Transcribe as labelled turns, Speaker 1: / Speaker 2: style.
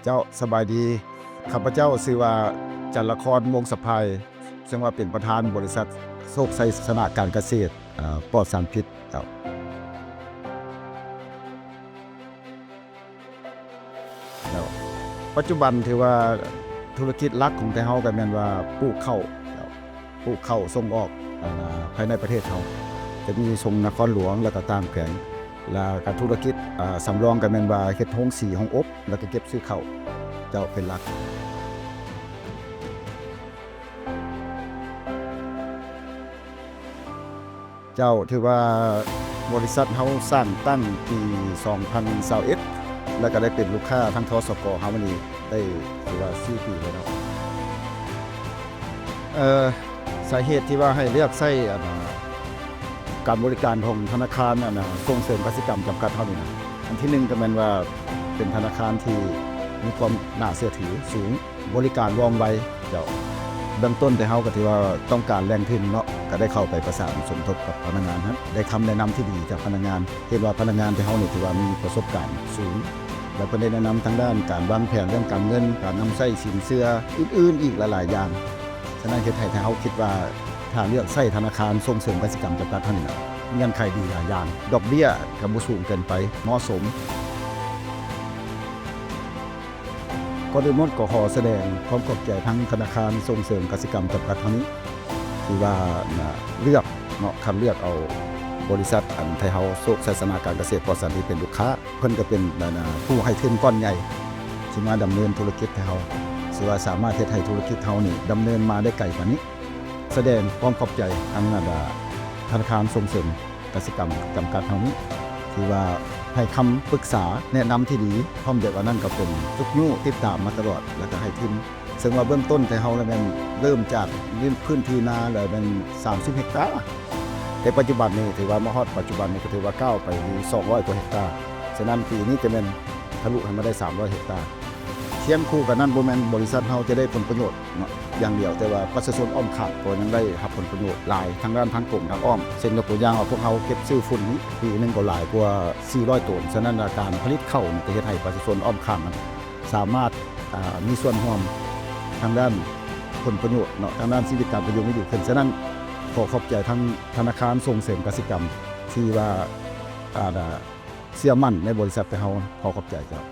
Speaker 1: เจ้าสบายดีข้าพเจ้าชื่อว่าจันละครวงศ์สะพายซึ่งว่าเป็นประธานบริษัทโชคชัยสนะการเกษตรปลอดสารพิษเจ้าแล้วปัจจุบันถือว่าธุรกิจหลักของแต่เฮาก็แม่นว่าปลูกข้าวปลูกข้าวส่งออกภายในประเทศเฮาจะมีส่งนครหลวงแล้วก็ต่างแขวงแล้วก็ธุรกิจสำรองก็แม่นว่าเฮ็ดโรงสีโรงอบแล้วก็เก็บซื้อข้าวเจ้าเป็นหลักเจ้าถือว่าบริษัทเฮาสร้างตั้งปี2021แล้วก็ได้เป็นลูกค้าทั้งทสก.เฮามานี่ได้ถือว่า4ปีแล้วเนาะสาเหตุที่ว่าให้เลือกใช้การบริการของธนาคารส่งเสริมกสิกรรมจำกัดเฮานี่นะอันที่1ก็แม่นว่าเป็นธนาคารที่มีความน่าเชื่อถือสูงบริการว่องไวเจ้าเบื้องต้นแต่เฮาก็ถือว่าต้องการแรงทุนเนาะก็ได้เข้าไปประสานสมทบกับพนักงานครับได้คำแนะนำที่ดีจากพนักงานเห็นว่าพนักงานที่เฮานี่ถือว่ามีประสบการณ์สูงและก็ได้แนะนำทางด้านการวางแผนเรื่องการเงินการนำใช้สินเชื่ออื่นๆอีกหลายๆอย่างฉะนั้นเฮ็ดให้เฮาคิดว่าถ้าเลือกใช้ธนาคารส่งเสริมกสิกรรมจำกัดเท่านี้เงื่อนไขดีหลายอย่างดอกเบี้ยก็บ่สูงเกินไปเหมาะสมก็ได้หมดก็ขอแสดงความขอบใจทั้งธนาคารส่งเสริมกสิกรรมจำกัดเท่านี้ที่ว่าเลือกเนาะคัดเลือกเอาบริษัทไทยเฮาโชคชัยสนะการเกษตรปลอดสารพิษเป็นลูกค้าเพิ่นก็เป็นผู้ให้ทุนก้อนใหญ่ที่มาดำเนินธุรกิจให้เฮาสิว่าสามารถเฮ็ดให้ธุรกิจเฮานี่ดำเนินมาได้ไกลกว่านี้แสดงความขอบใจทั้งธนาคารส่งเสริมกสิกรรมจำกัดเฮานี้ที่ว่าให้คำปรึกษาแนะนำที่ดีพร้อมเดียวกันนั้นก็เป็นทุกยุติดตามมาตลอดแล้วก็ให้ทุนซึ่งว่าเบื้องต้นแต่เฮาแล้วมันเริ่มจากพื้นที่นาแล้วมัน30เฮกตาร์แต่ปัจจุบันนี้ถือว่ามาฮอดปัจจุบันนี้ก็ถือว่าก้าวไป200กว่าเฮกตาร์ฉะนั้นปีนี้จะเป็นทะลุให้มาได้300เฮกตาร์เทียมคู่กันนั้นบ่แม่นบริษัทเฮาจะได้ผลประโยชน์เนาะอย่างเดียวแต่ว่าประชาชนอ้อมข้างก็ยังได้รับผลประโยชน์หลายทั้งด้านทั้งกลุ่มทั้งอ้อมเช่นยกตัวอย่างเอาพวกเฮาเก็บซื้อฝุ่นนี้ปีนึงก็หลายกว่า400ตันฉะนั้นการผลิตข้าวนี่ก็เฮ็ดให้ประชาชนอ้อมข้างนั้นสามารถมีส่วนร่วมทางด้านผลประโยชน์เนาะทางด้านชีวิตการประโยชน์ไม่ดีขึ้นฉะนั้นขอขอบใจทั้งธนาคารส่งเสริมกสิกรรมที่ว่าเชื่อมั่นในบริษัทแต่เฮาขอขอบใจครับ